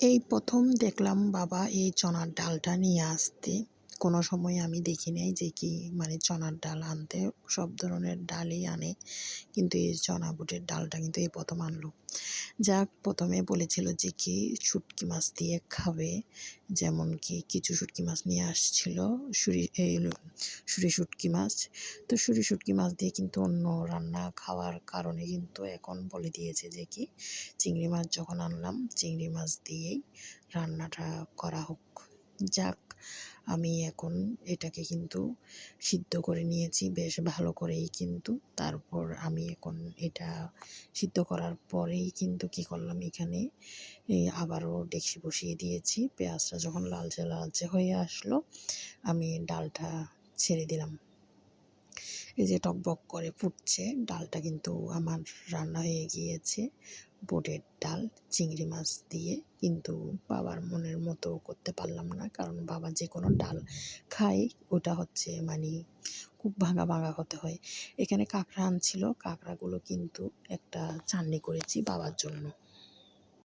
এই প্রথম দেখলাম বাবা এই চনার ডালটা নিয়ে আসতে। কোনো সময় আমি দেখি নাই যে কি চনার ডাল আনতে, সব ধরনের ডালই আনে, কিন্তু এই চনা বুটের ডালটা কিন্তু এই প্রথম আনলো। যাক, প্রথমে বলেছিল যে কি শুটকি মাছ দিয়ে খাবে, যেমন কি কিছু শুটকি মাছ নিয়ে আসছিল, সুরি শুটকি মাছ। তো সুরি শুটকি মাছ দিয়ে কিন্তু অন্য রান্না খাওয়ার কারণে কিন্তু এখন বলে দিয়েছে যে কি চিংড়ি মাছ যখন আনলাম চিংড়ি মাছ দিয়েই রান্নাটা করা হোক। যাক, আমি এখন এটাকে কিন্তু সিদ্ধ করে নিয়েছি বেশ ভালো করেই, কিন্তু তারপর আমি এখন এটা সিদ্ধ করার পরেই কিন্তু কি করলাম, এখানে আবারও ডেকচি বসিয়ে দিয়েছি। পেঁয়াজটা যখন লালচে লালচে হয়ে আসলো, আমি ডালটা ছেড়ে দিলাম। এই যে টকবক করে ফুটছে, ডালটা কিন্তু আমার রান্না হয়ে গিয়েছে। বুটের ডাল চিংড়ি মাছ দিয়ে, কিন্তু বাবার মনের মতো করতে পারলাম না, কারণ বাবা যে কোনো ডাল খায় ওটা হচ্ছে খুব ভাঙা ভাঙা হতে হয়। এখানে কাঁকড়া আনছিল, কাঁকড়াগুলো কিন্তু একটা চাটনি করেছি বাবার জন্য।